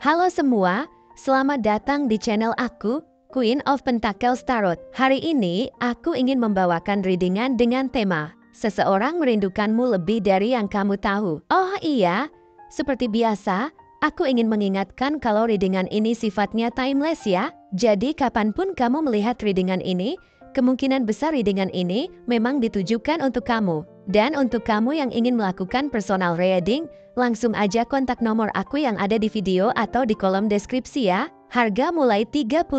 Halo semua, selamat datang di channel aku, Queen of Pentacles Tarot. Hari ini, aku ingin membawakan readingan dengan tema Seseorang merindukanmu lebih dari yang kamu tahu. Oh iya, seperti biasa, aku ingin mengingatkan kalau readingan ini sifatnya timeless ya. Jadi kapanpun kamu melihat readingan ini, kemungkinan besar readingan ini memang ditujukan untuk kamu. Dan untuk kamu yang ingin melakukan personal reading, langsung aja kontak nomor aku yang ada di video atau di kolom deskripsi ya. Harga mulai 35.000.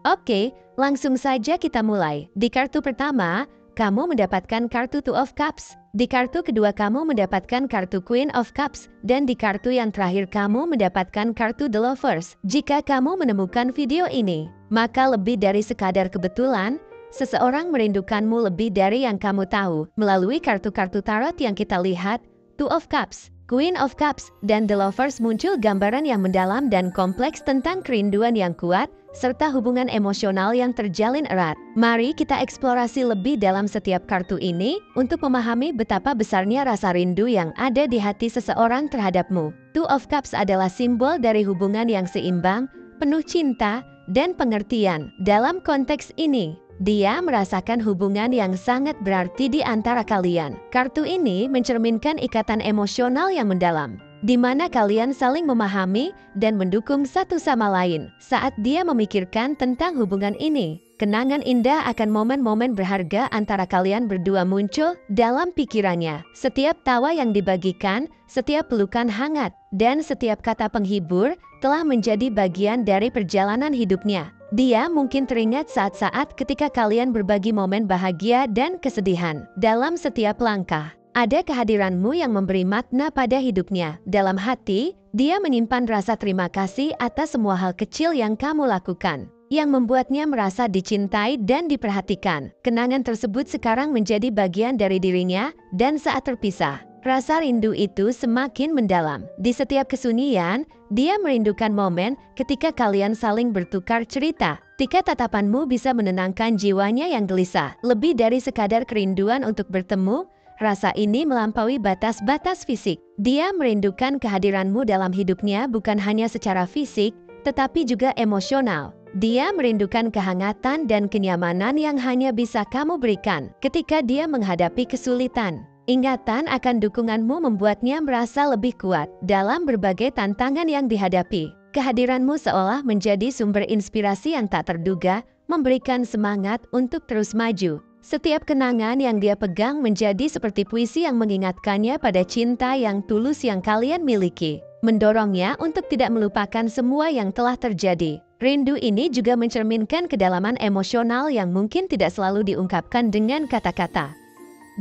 Oke, langsung saja kita mulai. Di kartu pertama, kamu mendapatkan kartu Two of Cups. Di kartu kedua kamu mendapatkan kartu Queen of Cups. Dan di kartu yang terakhir kamu mendapatkan kartu The Lovers. Jika kamu menemukan video ini, maka lebih dari sekadar kebetulan, seseorang merindukanmu lebih dari yang kamu tahu. Melalui kartu-kartu tarot yang kita lihat, Two of Cups, Queen of Cups, dan The Lovers muncul gambaran yang mendalam dan kompleks tentang kerinduan yang kuat, serta hubungan emosional yang terjalin erat. Mari kita eksplorasi lebih dalam setiap kartu ini untuk memahami betapa besarnya rasa rindu yang ada di hati seseorang terhadapmu. Two of Cups adalah simbol dari hubungan yang seimbang, penuh cinta, dan pengertian. Dalam konteks ini, dia merasakan hubungan yang sangat berarti di antara kalian. Kartu ini mencerminkan ikatan emosional yang mendalam, di mana kalian saling memahami dan mendukung satu sama lain. Saat dia memikirkan tentang hubungan ini, kenangan indah akan momen-momen berharga antara kalian berdua muncul dalam pikirannya. Setiap tawa yang dibagikan, setiap pelukan hangat, dan setiap kata penghibur telah menjadi bagian dari perjalanan hidupnya. Dia mungkin teringat saat-saat ketika kalian berbagi momen bahagia dan kesedihan. Dalam setiap langkah, ada kehadiranmu yang memberi makna pada hidupnya. Dalam hati, dia menyimpan rasa terima kasih atas semua hal kecil yang kamu lakukan, yang membuatnya merasa dicintai dan diperhatikan. Kenangan tersebut sekarang menjadi bagian dari dirinya, dan saat terpisah, rasa rindu itu semakin mendalam. Di setiap kesunyian, dia merindukan momen ketika kalian saling bertukar cerita. Ketika tatapanmu bisa menenangkan jiwanya yang gelisah. Lebih dari sekadar kerinduan untuk bertemu, rasa ini melampaui batas-batas fisik. Dia merindukan kehadiranmu dalam hidupnya bukan hanya secara fisik, tetapi juga emosional. Dia merindukan kehangatan dan kenyamanan yang hanya bisa kamu berikan ketika dia menghadapi kesulitan. Ingatan akan dukunganmu membuatnya merasa lebih kuat dalam berbagai tantangan yang dihadapi. Kehadiranmu seolah menjadi sumber inspirasi yang tak terduga, memberikan semangat untuk terus maju. Setiap kenangan yang dia pegang menjadi seperti puisi yang mengingatkannya pada cinta yang tulus yang kalian miliki, mendorongnya untuk tidak melupakan semua yang telah terjadi. Rindu ini juga mencerminkan kedalaman emosional yang mungkin tidak selalu diungkapkan dengan kata-kata.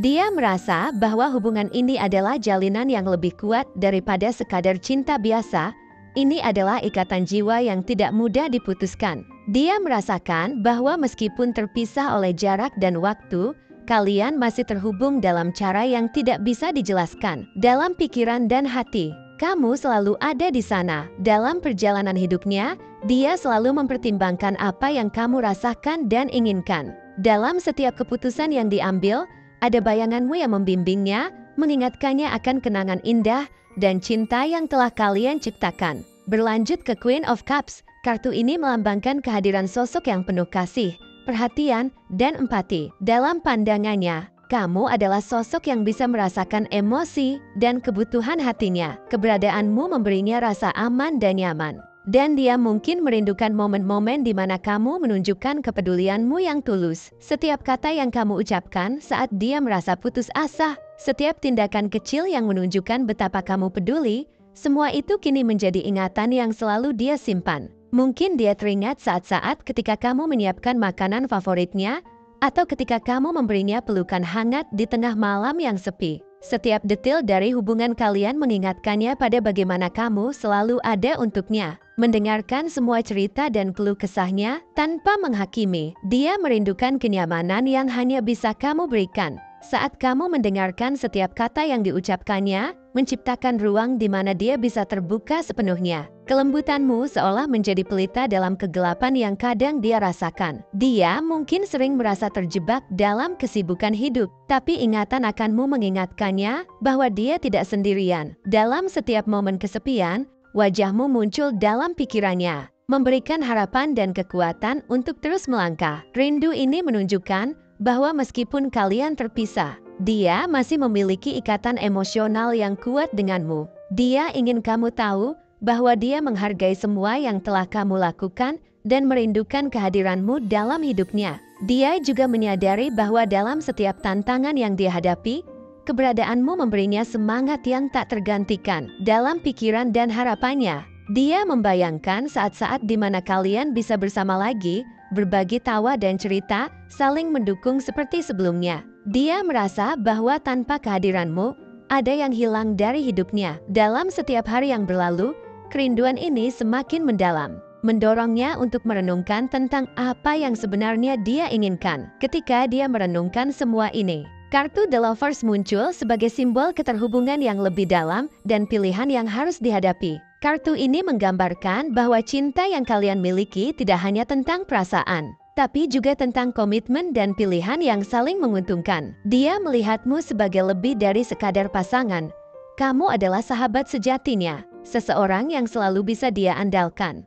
Dia merasa bahwa hubungan ini adalah jalinan yang lebih kuat daripada sekadar cinta biasa. Ini adalah ikatan jiwa yang tidak mudah diputuskan. Dia merasakan bahwa meskipun terpisah oleh jarak dan waktu, kalian masih terhubung dalam cara yang tidak bisa dijelaskan. Dalam pikiran dan hati, kamu selalu ada di sana. Dalam perjalanan hidupnya, dia selalu mempertimbangkan apa yang kamu rasakan dan inginkan. Dalam setiap keputusan yang diambil, ada bayanganmu yang membimbingnya, mengingatkannya akan kenangan indah dan cinta yang telah kalian ciptakan. Berlanjut ke Queen of Cups, kartu ini melambangkan kehadiran sosok yang penuh kasih, perhatian, dan empati. Dalam pandangannya, kamu adalah sosok yang bisa merasakan emosi dan kebutuhan hatinya. Keberadaanmu memberinya rasa aman dan nyaman. Dan dia mungkin merindukan momen-momen di mana kamu menunjukkan kepedulianmu yang tulus. Setiap kata yang kamu ucapkan saat dia merasa putus asa, setiap tindakan kecil yang menunjukkan betapa kamu peduli, semua itu kini menjadi ingatan yang selalu dia simpan. Mungkin dia teringat saat-saat ketika kamu menyiapkan makanan favoritnya, atau ketika kamu memberinya pelukan hangat di tengah malam yang sepi. Setiap detail dari hubungan kalian mengingatkannya pada bagaimana kamu selalu ada untuknya. Mendengarkan semua cerita dan keluh kesahnya tanpa menghakimi. Dia merindukan kenyamanan yang hanya bisa kamu berikan. Saat kamu mendengarkan setiap kata yang diucapkannya, menciptakan ruang di mana dia bisa terbuka sepenuhnya. Kelembutanmu seolah menjadi pelita dalam kegelapan yang kadang dia rasakan. Dia mungkin sering merasa terjebak dalam kesibukan hidup, tapi ingatan akanmu mengingatkannya bahwa dia tidak sendirian. Dalam setiap momen kesepian, wajahmu muncul dalam pikirannya, memberikan harapan dan kekuatan untuk terus melangkah. Rindu ini menunjukkan bahwa meskipun kalian terpisah, dia masih memiliki ikatan emosional yang kuat denganmu. Dia ingin kamu tahu bahwa dia menghargai semua yang telah kamu lakukan dan merindukan kehadiranmu dalam hidupnya. Dia juga menyadari bahwa dalam setiap tantangan yang dia hadapi, keberadaanmu memberinya semangat yang tak tergantikan. Dalam pikiran dan harapannya, dia membayangkan saat-saat di mana kalian bisa bersama lagi, berbagi tawa dan cerita, saling mendukung seperti sebelumnya. Dia merasa bahwa tanpa kehadiranmu, ada yang hilang dari hidupnya. Dalam setiap hari yang berlalu, kerinduan ini semakin mendalam, mendorongnya untuk merenungkan tentang apa yang sebenarnya dia inginkan. Ketika dia merenungkan semua ini, kartu The Lovers muncul sebagai simbol keterhubungan yang lebih dalam dan pilihan yang harus dihadapi. Kartu ini menggambarkan bahwa cinta yang kalian miliki tidak hanya tentang perasaan, tapi juga tentang komitmen dan pilihan yang saling menguntungkan. Dia melihatmu sebagai lebih dari sekadar pasangan. Kamu adalah sahabat sejatinya, seseorang yang selalu bisa dia andalkan.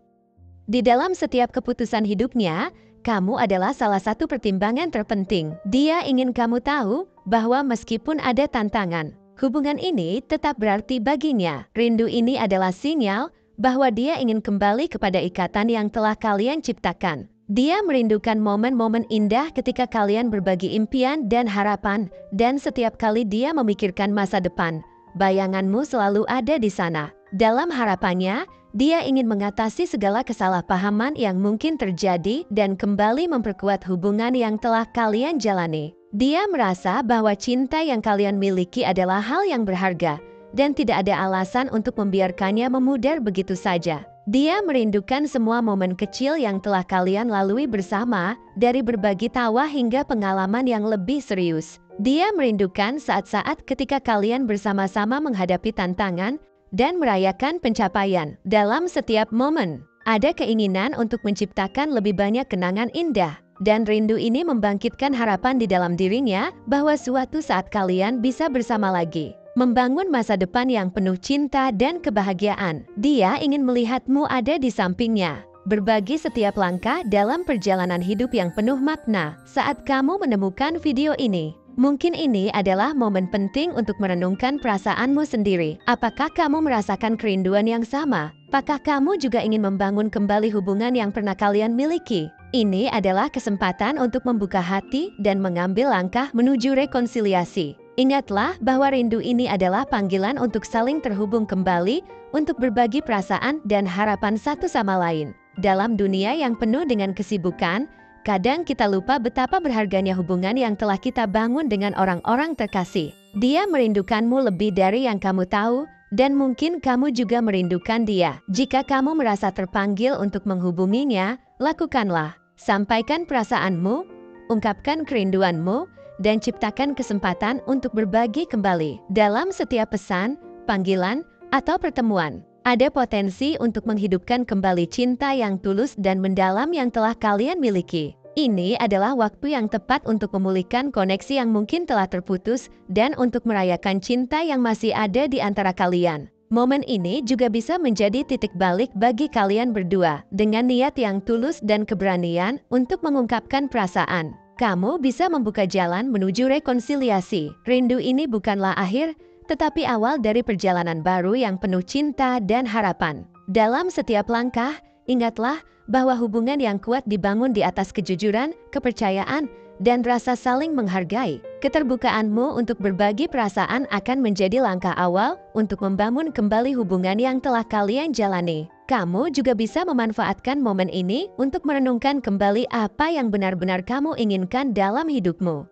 Di dalam setiap keputusan hidupnya, kamu adalah salah satu pertimbangan terpenting. Dia ingin kamu tahu bahwa meskipun ada tantangan, hubungan ini tetap berarti baginya. Rindu ini adalah sinyal bahwa dia ingin kembali kepada ikatan yang telah kalian ciptakan. Dia merindukan momen-momen indah ketika kalian berbagi impian dan harapan, dan setiap kali dia memikirkan masa depan, bayanganmu selalu ada di sana. Dalam harapannya, dia ingin mengatasi segala kesalahpahaman yang mungkin terjadi dan kembali memperkuat hubungan yang telah kalian jalani. Dia merasa bahwa cinta yang kalian miliki adalah hal yang berharga dan tidak ada alasan untuk membiarkannya memudar begitu saja. Dia merindukan semua momen kecil yang telah kalian lalui bersama, dari berbagi tawa hingga pengalaman yang lebih serius. Dia merindukan saat-saat ketika kalian bersama-sama menghadapi tantangan dan merayakan pencapaian. Dalam setiap momen, ada keinginan untuk menciptakan lebih banyak kenangan indah. Dan rindu ini membangkitkan harapan di dalam dirinya bahwa suatu saat kalian bisa bersama lagi, membangun masa depan yang penuh cinta dan kebahagiaan. Dia ingin melihatmu ada di sampingnya, berbagi setiap langkah dalam perjalanan hidup yang penuh makna. Saat kamu menemukan video ini, mungkin ini adalah momen penting untuk merenungkan perasaanmu sendiri. Apakah kamu merasakan kerinduan yang sama? Apakah kamu juga ingin membangun kembali hubungan yang pernah kalian miliki? Ini adalah kesempatan untuk membuka hati dan mengambil langkah menuju rekonsiliasi. Ingatlah bahwa rindu ini adalah panggilan untuk saling terhubung kembali, untuk berbagi perasaan dan harapan satu sama lain. Dalam dunia yang penuh dengan kesibukan, kadang kita lupa betapa berharganya hubungan yang telah kita bangun dengan orang-orang terkasih. Dia merindukanmu lebih dari yang kamu tahu, dan mungkin kamu juga merindukan dia. Jika kamu merasa terpanggil untuk menghubunginya, lakukanlah. Sampaikan perasaanmu, ungkapkan kerinduanmu, dan ciptakan kesempatan untuk berbagi kembali. Dalam setiap pesan, panggilan, atau pertemuan, ada potensi untuk menghidupkan kembali cinta yang tulus dan mendalam yang telah kalian miliki. Ini adalah waktu yang tepat untuk memulihkan koneksi yang mungkin telah terputus dan untuk merayakan cinta yang masih ada di antara kalian. Momen ini juga bisa menjadi titik balik bagi kalian berdua. Dengan niat yang tulus dan keberanian untuk mengungkapkan perasaan, kamu bisa membuka jalan menuju rekonsiliasi. Rindu ini bukanlah akhir, tetapi awal dari perjalanan baru yang penuh cinta dan harapan. Dalam setiap langkah, ingatlah bahwa hubungan yang kuat dibangun di atas kejujuran, kepercayaan, dan rasa saling menghargai. Keterbukaanmu untuk berbagi perasaan akan menjadi langkah awal untuk membangun kembali hubungan yang telah kalian jalani. Kamu juga bisa memanfaatkan momen ini untuk merenungkan kembali apa yang benar-benar kamu inginkan dalam hidupmu.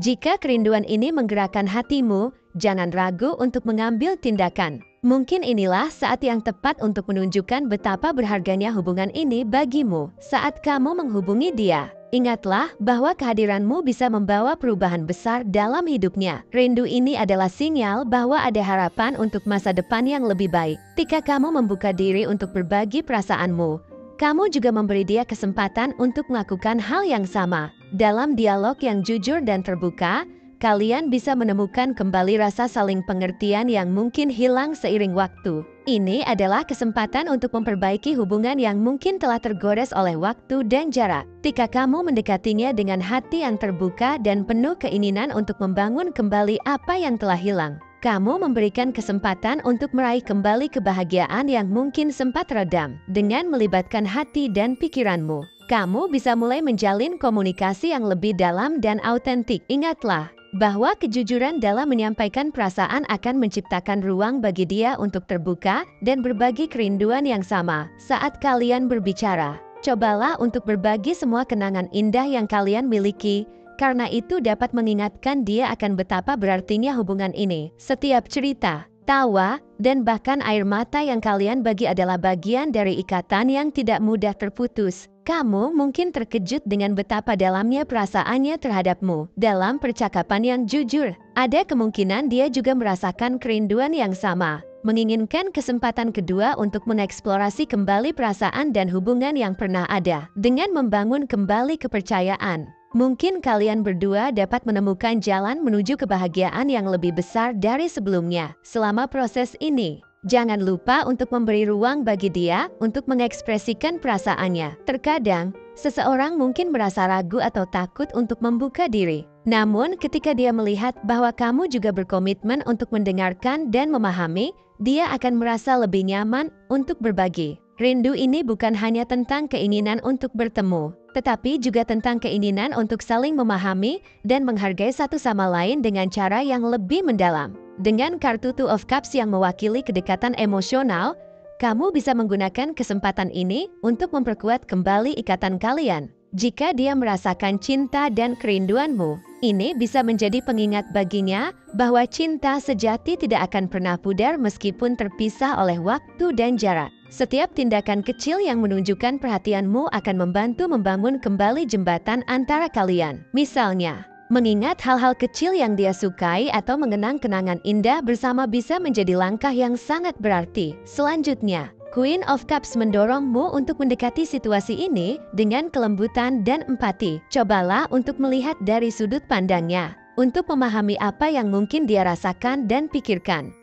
Jika kerinduan ini menggerakkan hatimu, jangan ragu untuk mengambil tindakan. Mungkin inilah saat yang tepat untuk menunjukkan betapa berharganya hubungan ini bagimu. Saat kamu menghubungi dia, ingatlah bahwa kehadiranmu bisa membawa perubahan besar dalam hidupnya. Rindu ini adalah sinyal bahwa ada harapan untuk masa depan yang lebih baik. Ketika kamu membuka diri untuk berbagi perasaanmu, kamu juga memberi dia kesempatan untuk melakukan hal yang sama. Dalam dialog yang jujur dan terbuka, kalian bisa menemukan kembali rasa saling pengertian yang mungkin hilang seiring waktu. Ini adalah kesempatan untuk memperbaiki hubungan yang mungkin telah tergores oleh waktu dan jarak. Jika kamu mendekatinya dengan hati yang terbuka dan penuh keinginan untuk membangun kembali apa yang telah hilang, kamu memberikan kesempatan untuk meraih kembali kebahagiaan yang mungkin sempat redam. Dengan melibatkan hati dan pikiranmu, kamu bisa mulai menjalin komunikasi yang lebih dalam dan autentik. Ingatlah bahwa kejujuran dalam menyampaikan perasaan akan menciptakan ruang bagi dia untuk terbuka dan berbagi kerinduan yang sama. Saat kalian berbicara, cobalah untuk berbagi semua kenangan indah yang kalian miliki, karena itu dapat mengingatkan dia akan betapa berartinya hubungan ini. Setiap cerita, tawa, dan bahkan air mata yang kalian bagi adalah bagian dari ikatan yang tidak mudah terputus. Kamu mungkin terkejut dengan betapa dalamnya perasaannya terhadapmu. Dalam percakapan yang jujur, ada kemungkinan dia juga merasakan kerinduan yang sama, menginginkan kesempatan kedua untuk mengeksplorasi kembali perasaan dan hubungan yang pernah ada. Dengan membangun kembali kepercayaan, mungkin kalian berdua dapat menemukan jalan menuju kebahagiaan yang lebih besar dari sebelumnya. Selama proses ini, jangan lupa untuk memberi ruang bagi dia untuk mengekspresikan perasaannya. Terkadang, seseorang mungkin merasa ragu atau takut untuk membuka diri. Namun, ketika dia melihat bahwa kamu juga berkomitmen untuk mendengarkan dan memahami, dia akan merasa lebih nyaman untuk berbagi. Rindu ini bukan hanya tentang keinginan untuk bertemu, tetapi juga tentang keinginan untuk saling memahami dan menghargai satu sama lain dengan cara yang lebih mendalam. Dengan kartu Two of Cups yang mewakili kedekatan emosional, kamu bisa menggunakan kesempatan ini untuk memperkuat kembali ikatan kalian. Jika dia merasakan cinta dan kerinduanmu, ini bisa menjadi pengingat baginya bahwa cinta sejati tidak akan pernah pudar meskipun terpisah oleh waktu dan jarak. Setiap tindakan kecil yang menunjukkan perhatianmu akan membantu membangun kembali jembatan antara kalian. Misalnya, mengingat hal-hal kecil yang dia sukai atau mengenang kenangan indah bersama bisa menjadi langkah yang sangat berarti. Selanjutnya, Queen of Cups mendorongmu untuk mendekati situasi ini dengan kelembutan dan empati. Cobalah untuk melihat dari sudut pandangnya, untuk memahami apa yang mungkin dia rasakan dan pikirkan.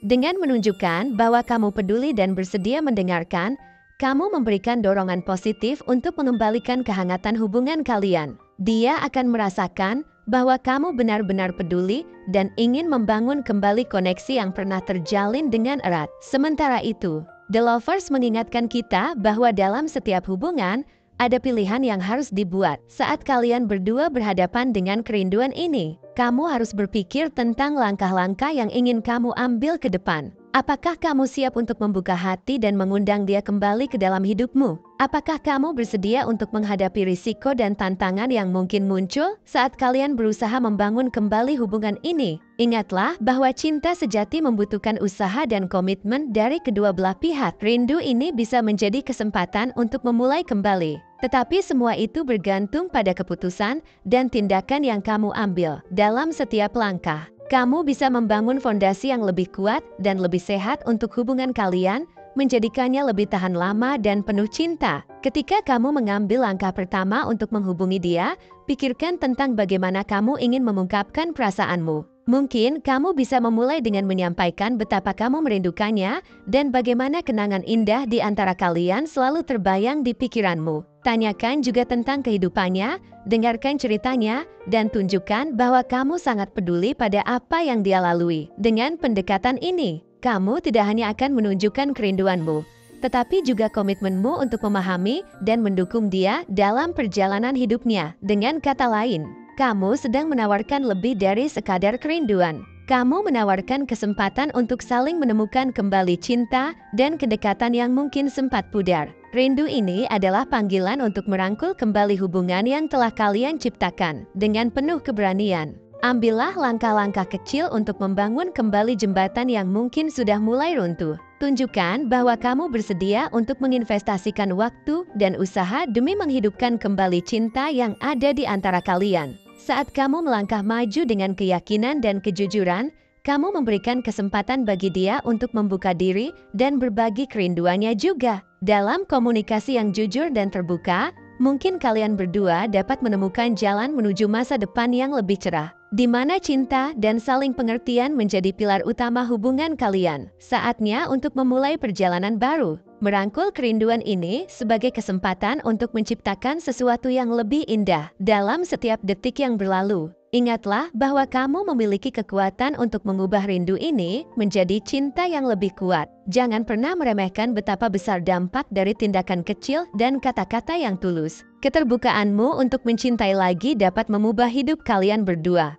Dengan menunjukkan bahwa kamu peduli dan bersedia mendengarkan, kamu memberikan dorongan positif untuk mengembalikan kehangatan hubungan kalian. Dia akan merasakan bahwa kamu benar-benar peduli dan ingin membangun kembali koneksi yang pernah terjalin dengan erat. Sementara itu, The Lovers mengingatkan kita bahwa dalam setiap hubungan, ada pilihan yang harus dibuat. Saat kalian berdua berhadapan dengan kerinduan ini, kamu harus berpikir tentang langkah-langkah yang ingin kamu ambil ke depan. Apakah kamu siap untuk membuka hati dan mengundang dia kembali ke dalam hidupmu? Apakah kamu bersedia untuk menghadapi risiko dan tantangan yang mungkin muncul saat kalian berusaha membangun kembali hubungan ini? Ingatlah bahwa cinta sejati membutuhkan usaha dan komitmen dari kedua belah pihak. Rindu ini bisa menjadi kesempatan untuk memulai kembali. Tetapi semua itu bergantung pada keputusan dan tindakan yang kamu ambil dalam setiap langkah. Kamu bisa membangun fondasi yang lebih kuat dan lebih sehat untuk hubungan kalian, menjadikannya lebih tahan lama dan penuh cinta. Ketika kamu mengambil langkah pertama untuk menghubungi dia, pikirkan tentang bagaimana kamu ingin mengungkapkan perasaanmu. Mungkin kamu bisa memulai dengan menyampaikan betapa kamu merindukannya dan bagaimana kenangan indah di antara kalian selalu terbayang di pikiranmu. Tanyakan juga tentang kehidupannya, dengarkan ceritanya, dan tunjukkan bahwa kamu sangat peduli pada apa yang dia lalui. Dengan pendekatan ini, kamu tidak hanya akan menunjukkan kerinduanmu, tetapi juga komitmenmu untuk memahami dan mendukung dia dalam perjalanan hidupnya. Dengan kata lain, kamu sedang menawarkan lebih dari sekadar kerinduan. Kamu menawarkan kesempatan untuk saling menemukan kembali cinta dan kedekatan yang mungkin sempat pudar. Rindu ini adalah panggilan untuk merangkul kembali hubungan yang telah kalian ciptakan dengan penuh keberanian. Ambillah langkah-langkah kecil untuk membangun kembali jembatan yang mungkin sudah mulai runtuh. Tunjukkan bahwa kamu bersedia untuk menginvestasikan waktu dan usaha demi menghidupkan kembali cinta yang ada di antara kalian. Saat kamu melangkah maju dengan keyakinan dan kejujuran, kamu memberikan kesempatan bagi dia untuk membuka diri dan berbagi kerinduannya juga. Dalam komunikasi yang jujur dan terbuka, mungkin kalian berdua dapat menemukan jalan menuju masa depan yang lebih cerah. di mana cinta dan saling pengertian menjadi pilar utama hubungan kalian. Saatnya untuk memulai perjalanan baru. Merangkul kerinduan ini sebagai kesempatan untuk menciptakan sesuatu yang lebih indah dalam setiap detik yang berlalu. Ingatlah bahwa kamu memiliki kekuatan untuk mengubah rindu ini menjadi cinta yang lebih kuat. Jangan pernah meremehkan betapa besar dampak dari tindakan kecil dan kata-kata yang tulus. Keterbukaanmu untuk mencintai lagi dapat mengubah hidup kalian berdua.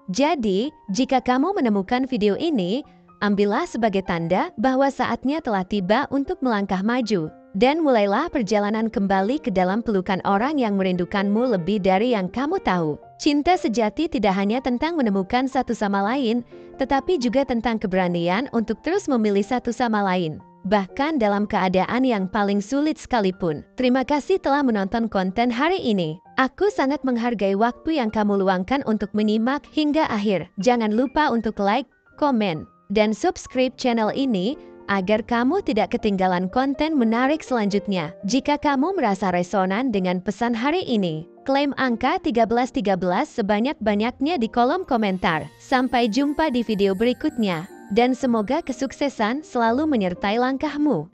Jadi, jika kamu menemukan video ini, ambillah sebagai tanda bahwa saatnya telah tiba untuk melangkah maju. Dan mulailah perjalanan kembali ke dalam pelukan orang yang merindukanmu lebih dari yang kamu tahu. Cinta sejati tidak hanya tentang menemukan satu sama lain, tetapi juga tentang keberanian untuk terus memilih satu sama lain. Bahkan dalam keadaan yang paling sulit sekalipun. Terima kasih telah menonton konten hari ini. Aku sangat menghargai waktu yang kamu luangkan untuk menyimak hingga akhir. Jangan lupa untuk like, komen, dan subscribe channel ini agar kamu tidak ketinggalan konten menarik selanjutnya. Jika kamu merasa resonan dengan pesan hari ini, klaim angka 1313 sebanyak-banyaknya di kolom komentar. Sampai jumpa di video berikutnya, dan semoga kesuksesan selalu menyertai langkahmu.